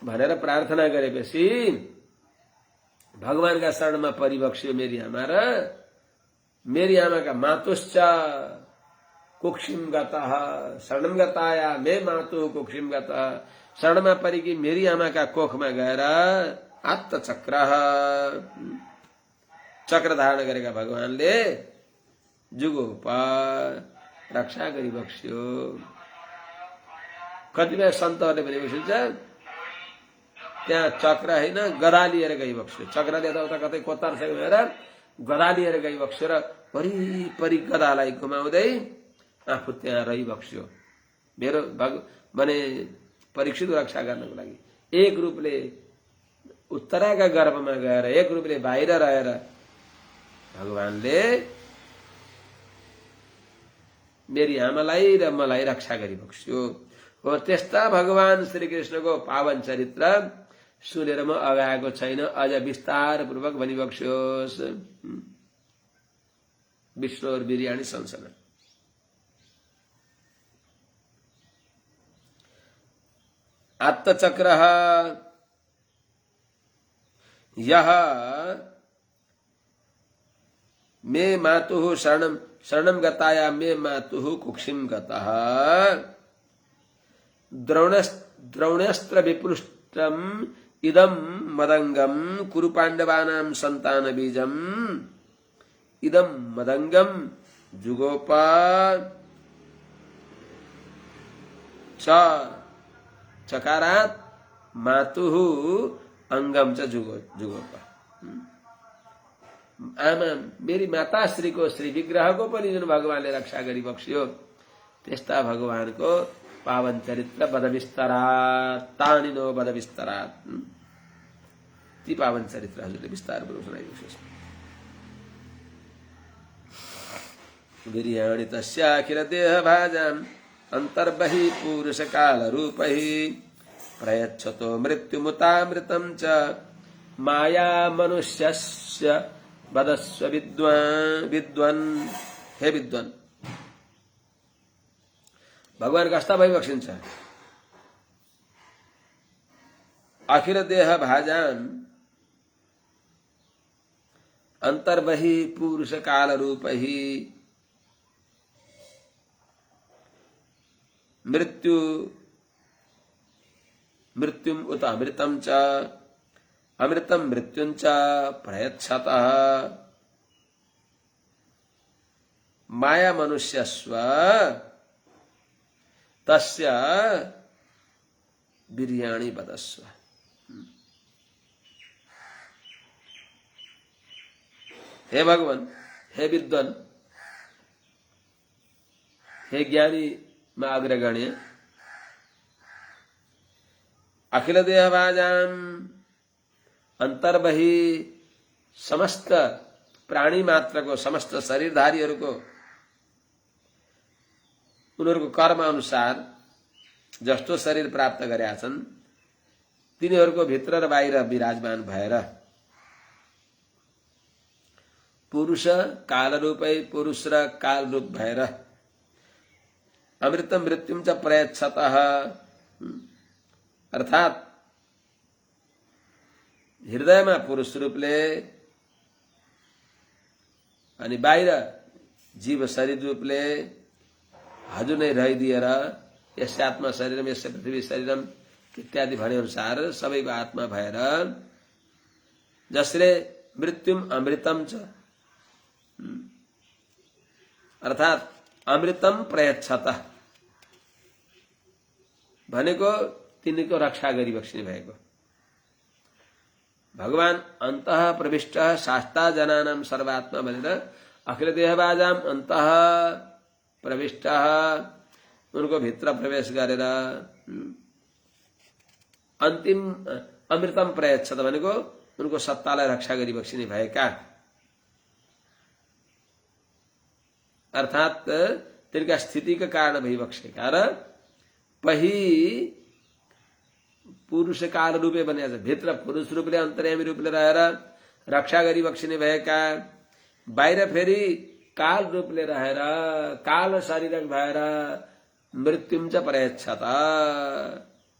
भनेर प्रार्थना गरेपछि भगवानका शरणमा परिबक्स्यो मेरी आमा। र मेरी आमाका मातुश्च कुक्षिम गतः शरणं गताया मे मातु कुक्षिम गतः, शरणमा परेकी मेरी आमाका कोखमा गएर आत्तचक्रः, चक्र धारण गरेका भगवानले जुगोप रक्षा गरिबक्स्यो। कतिपय सन्तहरूले भनेपछि त्यहाँ चक्र होइन गदा लिएर गइबक्स्यो, चक्रले यताउता कतै कोतार छ भनेर गदा लिएर गइबक्स्यो र वरिपरि गदालाई घुमाउँदै आफू त्यहाँ रहिबक्स्यो मेरो भने परीक्षित रक्षा गर्नको लागि। एक रूपले उत्तराका गर्भमा गएर, एक रूपले बाहिर रहेर भगवानले मेरी आमालाई र मलाई रक्षा गरिबक्स्यो हो। त्यस्ता भगवान श्री कृष्णको पावन चरित्र सुनेर म अगाएको छैन, अझ विस्तार पूर्वक भनिबक्स्योस्। विष्णु और बिरयानी संसन। आत्तचक्रः यः मे मातुः शरणं गताया मे मातुः कुक्षिं गतः द्रोणस्त्र विपृष्टं इदम मदंगम कुरु पांडवानां संतान बीजम इदम मदंगम जुगोप च चकारात मातुः अंगम च जुगोप। आमा मेरी माता श्री को श्री विग्रह को पनि जुन भगवानले रक्षा गरी बक्स्यो त्यस्ता भगवानको पावन चरित्र बद विस्तारात तानिनो बद विस्तारात ती पावन चरित्र हजुरले विस्तारपूर्वक सुनाइदिनुहोस्। वीर्याणि तस्याखिल देह भाजाम् अंतर्बहि पुरुष काल रूपहि प्रयच्छतो मृत्युमुतामृतं च माया मनुष्यस्य वदस्व विद्वान् हे विद्वान्। भगवान कस्ता भइबक्सिन्छ अखिल देह भाजान अंतर्बहि पुरुष काल रूपहि मृत्युम उत अमृतम च अमृतम मृत्युं च प्रयच्छतः माया मनुष्यस्व तस्य वीर्याणि वदस्व। हे भगवान, हे विद्वान, हे ज्ञानी में अग्रगण्य, अखिल देहभाजाम अंतर्बहि समस्त प्राणी मात्र को समस्त शरीरधारीहरूको उनीहरूको कर्म अनुसार जस्तो शरीर प्राप्त गरेका छन् तिनीहरूको भित्र र बाहिर विराजमान भएर पुरुष काल रूपै पुरुष र काल रूप भएर अमृतम मृत्युम च प्रयच्छतः अर्थात हृदयमा पुरुष रूपले अनि बाहिर जीव शरीर रूपले हजुर नै रहिदिएर यस आत्मा शरीरम यस पृथ्वी शरीरम इत्यादि भने अनुसार सबैको आत्मा भएर जसले मृत्युम अमृतम च अर्थात अमृतम प्रयच्छतः भनेको तिनीको रक्षा गरिबक्सिने भएको भगवान अन्तः प्रविष्ट शास्ता जनानां सर्वात्मा भनेर अखिल देहबाजाम अन्तः प्रविष्ट उनको भित्र प्रवेश गरेर अन्तिम अमृतम प्रयच्छत भनेको उनको सत्तालाई रक्षा गरिबक्सिने भएका अर्थात तिनका स्थितिका कारण भइबक्सेका र पही पुरुष काल रूपे बनेका भित्र पुरुष रूपले अन्तर्यामी रूपले रहेर रक्षा गरिबक्सिने भएका बाहिर फेरि काल रूपले रहेर काल शरीर भएर मृत्युम च प्रयच्छत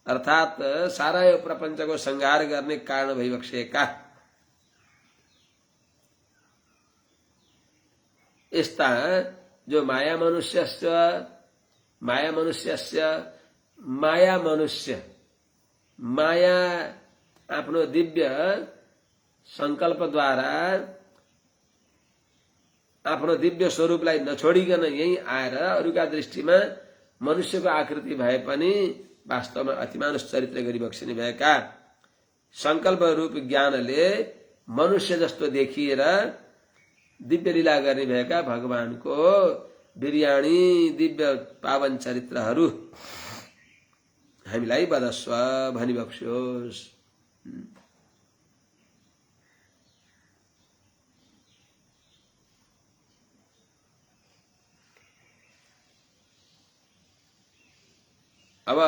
अर्थात सारा यो प्रपञ्चको संहार गर्ने कारण भइबक्सेका यस्ता जो माया मनुष्य माया आफ्नो दिव्य संकल्पद्वारा आफ्नो दिव्य स्वरूपलाई नछोडिकन यही आएर अरूका दृष्टिमा मनुष्यको आकृति भए पनि वास्तवमा अतिमानुष चरित्र गरिबक्सिने भएका संकल्प रूप ज्ञानले मनुष्य जस्तो देखिएर दिव्य लीला गर्ने भएका भगवानको वीर्याणी दिव्य पावन चरित्रहरू हामीलाई वदस्व भनिबक्स्योस्। अब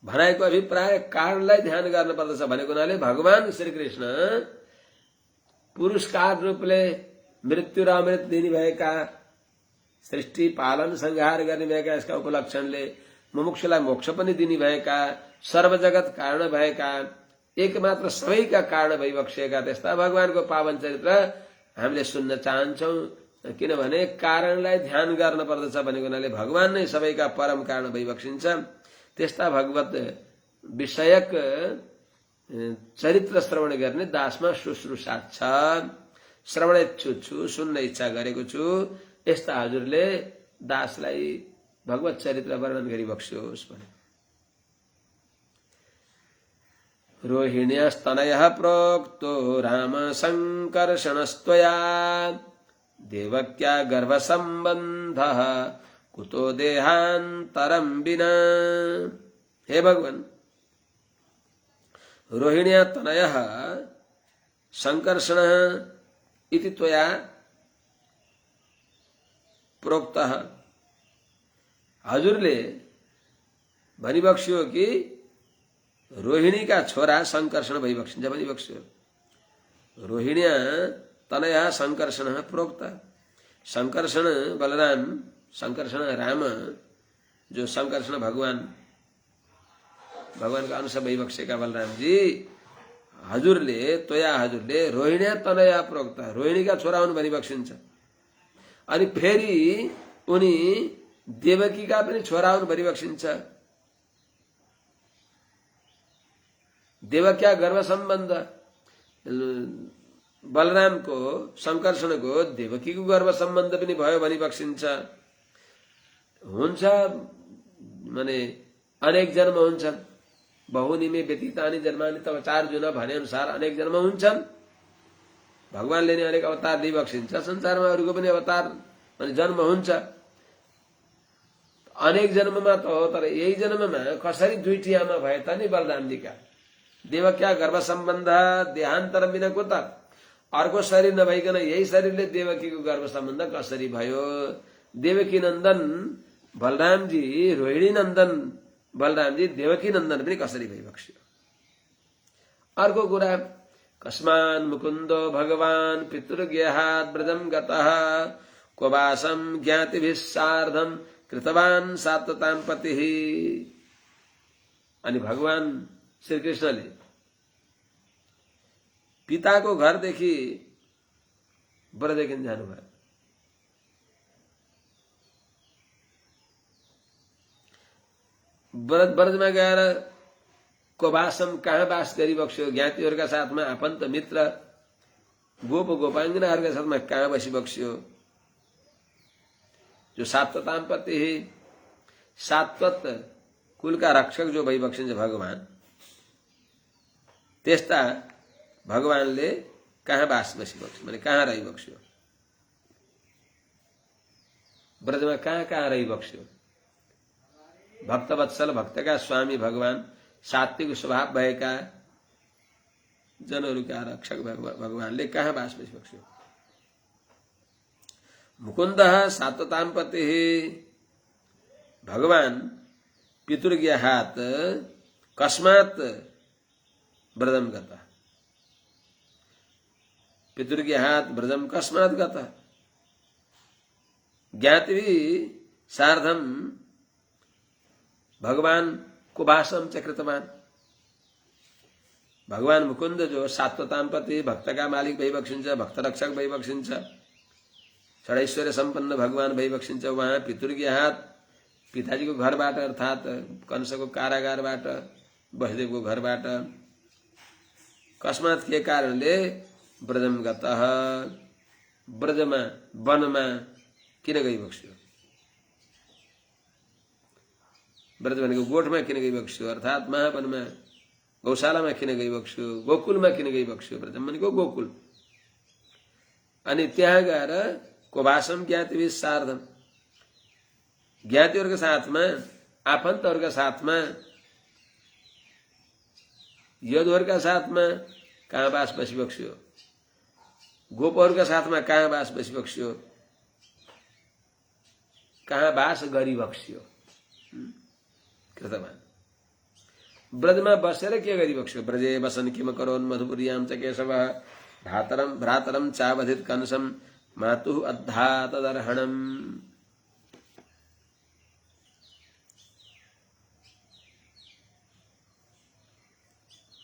भनाइको अभिप्राय कारणलाई ध्यान गर्न पर्दछ भनेको हुनाले भगवान श्री कृष्ण पुरुष काल रूपले मृत्यु र अमृत दिने भएका सृष्टि पालन संहार गर्ने भएका यसका उपलक्षणले मुमुक्षुलाई मोक्ष पनि दिने भएका सर्वजगत कारण भएका एकमात्र सबैका कारण भइबक्सेका त्यस्ता भगवानको पावन चरित्र हामीले सुन्न चाहन्छौं किनभने कारणलाई ध्यान गर्न पर्दछ भनेको हुनाले भगवान नै सबैका परम कारण भइबक्सिन्छ। त्यस्ता भगवत विषयक चरित्र श्रवण गर्ने दासमा शुश्रूषा छ। श्रवण इच्छु छु, सुन्न इच्छा गरेको छु। यस्ता हजुरले दासलाई भगवत चरित्र वर्णन गरिबक्स्योस् भने। रोहिण्यस्तनयः प्रोक्तो राम संकर्षणस्त्वया देवक्या गर्भसम्बन्धः कुतो देहान्तरं विना। हे भगवान, रोहिण्या तनयः संकर्षणः इति त्वया प्रोक्तः। हजुरले भनिबक्स्यो कि रोहिणीका छोरा संकर्षण भइबक्सिन्छ भनिबक्स्यो। रोहिण्या तनयः संकर्षणः प्रोक्तः। संकर्षण बलराम, संकर्षण राम, जो संकर्षण भगवान का अंश भइबक्सेका बलराम जी, हजुरले तोया हजुरले रोहिण्या तनया प्रोक्त, रोहिणीका छोरा हुन् भनिबक्सिन्छ। अनि फेरि उनी देवकीका पनि छोरा हुन् भनिबक्सिन्छ। देवक्या गर्भ सम्बन्ध, बलरामको संकर्षणको देवकीको गर्भ सम्बन्ध पनि भयो भनिबक्सिन्छ। हुन्छ माने अनेक जन्म हुन्छन्। बहुनी में व्यतीतानि जन्मानि तब 4 जुना भने अनुसार अनेक जन्म हुन्छन्। भगवानले नै अनेक अवतार दिइबक्सिन्छ। संसारमा अरूको पनि अवतार अनि जन्म हुन्छ। अनेक जन्ममा त हो, तर यही जन्ममा कसरी दुईटी आमा भए त नि बलरामजीका। देवक्या गर्भ सम्बन्ध देहान्तर बिनाको त अर्को शरीर नभइकन यही शरीरले देवकीको गर्भ सम्बन्ध कसरी भयो। देवकी नन्दन बलरामजी, रोहिणी नन्दन बलरामजी देवकी नन्दन पनि कसरी भइबक्स्यो। अर्को कुरा, कस्मान् मुकुन्दो भगवान् पितृगेहात् व्रजं गतः क्ववासं ज्ञातिभिः सार्धं कृतवान् सात्वतां पतिः। अनि भगवान श्री कृष्णले पिताको घरदेखि ब्रजदेखि जानुभयो। ब्रजमा गएर कोवासम कहाँ बास गरिबक्स्यो, ज्ञातिहरूका साथमा, आफन्त मित्र गोप गोपाङ्गनाहरूका साथमा कहाँ बसिबक्स्यो। जो सात्वतां पतिः, सात्वत कुलका रक्षक जो भइबक्सिन्छ भगवान, त्यस्ता भगवानले कहाँ बास बसिबक्स्यो माने कहाँ रहिबक्स्यो। ब्रजमा कहाँ कहाँ रहिबक्स्यो। भक्तवत्सल, भक्तका स्वामी भगवान, सात्विक स्वभाव भएका जनहरूका रक्षक भगवानले कहाँ बास बसिबक्स्यो। मुकुन्दः सात्वतां पतिः, भगवान पितृज्ञाहात् कस्मात् व्रजं गतः। पितृज्ञाहात् व्रजं कस्मात् गतः। ज्ञातिभिः सार्धं भगवान को भाषम चक्रतवान। भगवान मुकुन्द जो सात्वतां पति, भक्तका मालिक भइबक्सिन्छ, भक्त रक्षक भइबक्सिन्छ, षडैश्वर्य सम्पन्न भगवान भइबक्सिन्छ। वहाँ पितृज्ञाहात् पिताजीको घरबाट अर्थात् कंसको कारागारबाट, वसुदेवको घरबाट, कस्मात् के कारणले व्रजम गतः, व्रजमा वनमा किन गइबक्स्यो। व्रज भनेको गोठमा किन गइबक्स्यो, अर्थात् महावनमा गौशालामा किन गइबक्स्यो, गोकुलमा किन गइबक्स्यो। व्रज भनेको गोकुल। अनि त्यहाँ गएर कोवासम ज्ञातिभिः सार्धम, ज्ञातिहरूका साथमा, आफन्तहरूका साथमा, यदुहरूका साथमा कहाँ बास बसिबक्स्यो। गोपहरूका साथमा कहाँ बास बसिबक्स्यो, कहाँ बास गरिबक्स्यो। कृतवान ब्रजमा बसेर के गरिबक्स्यो। ब्रजे बसन किम करोन् मधुपुर्यां च केशवः भ्रातरं चावधित कंसं मातुः अद्धा तदर्हणम्।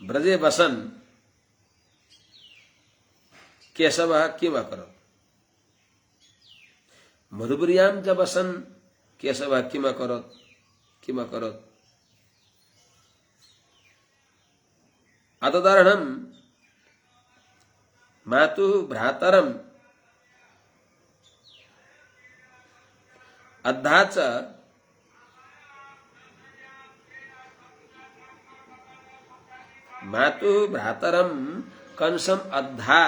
ब्रजे बसन केशवः किम अकरोत्, मधुपुर्यां च बसन केशवः किम अकरोत्। अतदर्हणम मातु भ्रातरम अद्धा च मातु भ्रातरम कंसम अद्धा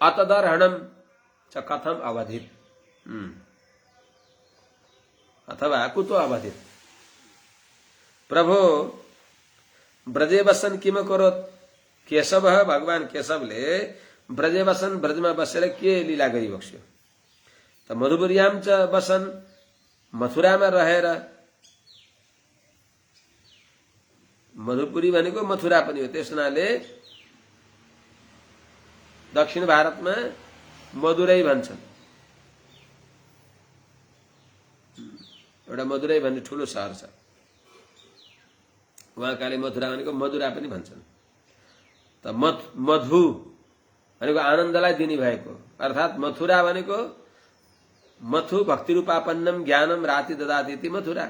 अतदर्हणम च कथम अवधित। अथवा कुतो अवधित। प्रभो ब्रजे वसन किम करोत्। केशव भगवान केशवले ब्रजे वसन ब्रजमा बसेर के लीला गरिबक्स्यो। त मधुपुर्याम च वसन मथुरामा रहेर। मधुपुरी भनेको मथुरा पनि हो। त्यस हुनाले दक्षिण भारतमा मधुरै भन्छन्। एउटा मधुरै भन्ने ठूलो शहर छ। उहाँकाले मथुरा भनेको मधुरा पनि भन्छन्। त मधु भनेको आनन्दलाई दिने भएको, अर्थात् मथुरा भनेको मथु भक्ति रूपापन्नम ज्ञानम राति ददाति इति मथुरा।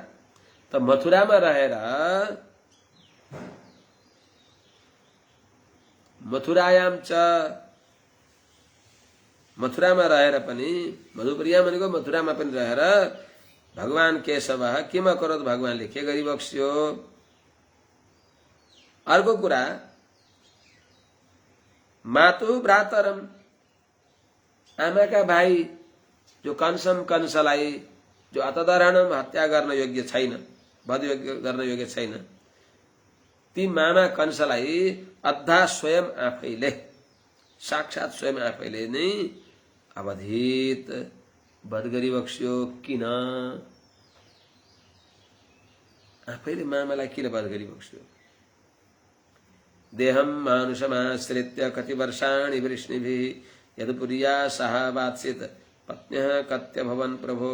त मथुरामा रहेर मथुरायाम च मथुरामा रहेर पनि मधुपुरिया भनेको मथुरामा पनि रहेर भगवान केशव किम करोत् भगवानले के गरिबक्स्यो। अर्को कुरा मातु भ्रातरम आमाका भाइ जो कंसम कंसलाई जो अतदर्हणम हत्या गर्न योग्य छैन, वध गर्न योग्य छैन, ती मामा कंसलाई अद्धा स्वयं आफैले साक्षात स्वयं आफैले नै अवधित वध गरिबक्स्यो। किन आफैले मामालाई किन वध गरिबक्स्यो। देहम मानुषमाश्रित्य कति वर्षाणि वृष्णिभिः यदुपुर्या सह वात्सित पत्न्यः कत्य भवन् प्रभो।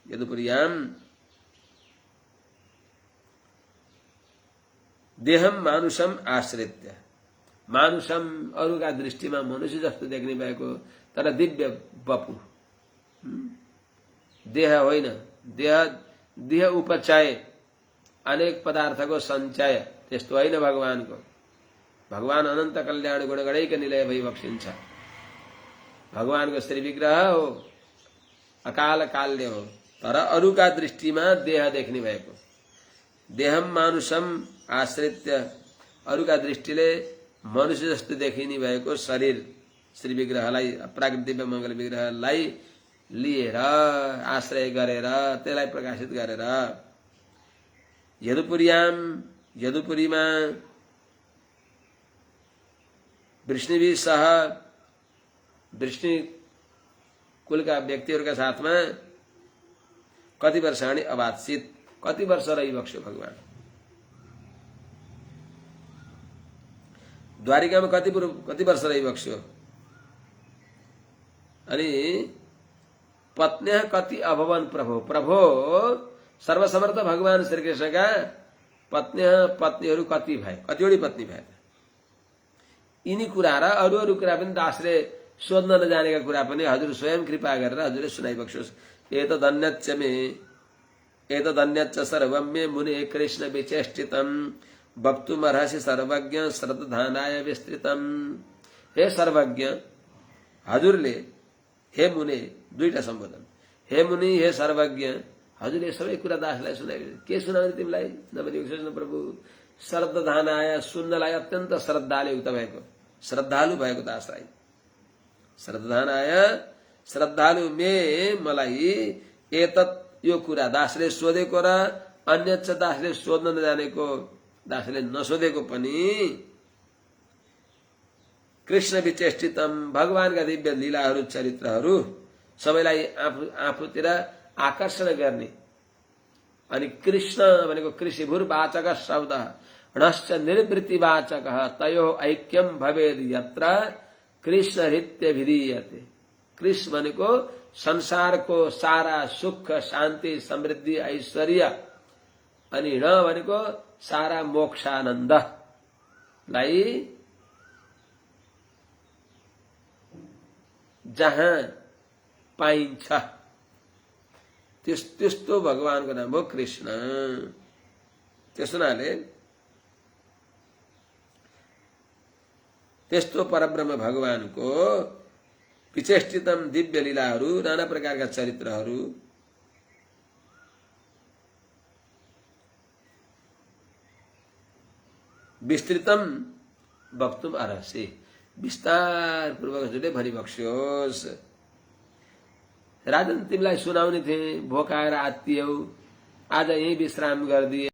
यदुपुर्याम देहम मानुषम आश्रित्य, मानुषम अरूका दृष्टिमा मनुष्य जस्तो देख्ने भएको तर दिव्य वपु, देह होइन। देह उपचय अनेक पदार्थको सञ्चय त्यस्तो होइन भगवानको। भगवान अनन्त कल्याण गुणगणैक निलय भई बक्सिन्छ। भगवानको श्री विग्रह हो, अकाल काल्य हो, तर अरूका दृष्टिमा देह देख्ने भएको। देहम मानुषम आश्रित्य अरूका दृष्टिले मनुष्य जस्तो देखिने भएको शरीर श्री विग्रहलाई, अपराकृत दिव्य मंगल विग्रहलाई लिएर आश्रय गरेर त्यसलाई प्रकाशित गरेर यदुपुर्याम यदुपुरीमा वृष्णिवी सह वृष्णि कुलका व्यक्तिहरूका साथमा कति वर्षाणि अवात्सित कति वर्ष रहिबक्स्यो भगवान। द्वारिकामा कति वर्ष रहिबक्स्यो। अनि पत्न्यः कति अभवन् प्रभो। प्रभो सर्वसमर्थ भगवान श्रीकृष्णका पत्नीहरू कति भए, कतिवटी पत्नी भए। यिनी कुरा र अरू कुरा पनि दासले सोध्न नजानेका कुरा पनि हजुर स्वयं कृपा गरेर हजुरले सुनाइबक्स्योस्। एतदन्यच्च सर्वं मे मुने कृष्ण विचेष्टितं वक्तुमर्हसि सर्वज्ञ श्रद्धानाय विस्तृतम्। हे सर्वज्ञ हजुरले, हे मुने दुईटा सम्बोधन, हे मुनि हे सर्वज्ञ हजुरले सबै कुरा दासलाई सुनाइदिनु। के सुनाउने तिमीलाई नभनिएको प्रभु। श्रद्धानाय सुन्नलाई अत्यन्त श्रद्धायुक्त भएको, श्रद्धालु भएको दासलाई। श्रद्धानाय श्रद्धालु मे मलाई एतत् यो कुरा दासले सोधेको र अन्यच्च दासले सोध्न नजानेको, दासले नसोधेको पनि कृष्ण विचेष्टितम भगवानका दिव्य लीलाहरू चरित्रहरू सबैलाई आफूतिर आकर्षण गर्ने। अनि कृष्ण भनेको कृषिभूर वाचक शब्द णश्च निर्वृत्ति वाचक तयो ऐक्यम भवेद यत्र कृष्ण हृत्य विधीयते। कृष्ण भनेको संसारको सारा सुख शान्ति समृद्धि ऐश्वर्य, अनि ण भनेको सारा मोक्षानन्दलाई जहाँ पाइन्छ त्यस्तो भगवानको नाम हो कृष्ण। त्यस हुनाले त्यस्तो परब्रह्म भगवानको विचेष्टितम दिव्य लीलाहरू, नाना प्रकारका चरित्रहरू विस्तृतम वक्तुम अर्हसि, विस्तार पूर्वक जुटे भनिबक्स्योस्। राजन, तिमीलाई सुनाउने थिएँ, भोकाएर आत्तियौ, आज यही विश्राम गरिदिए।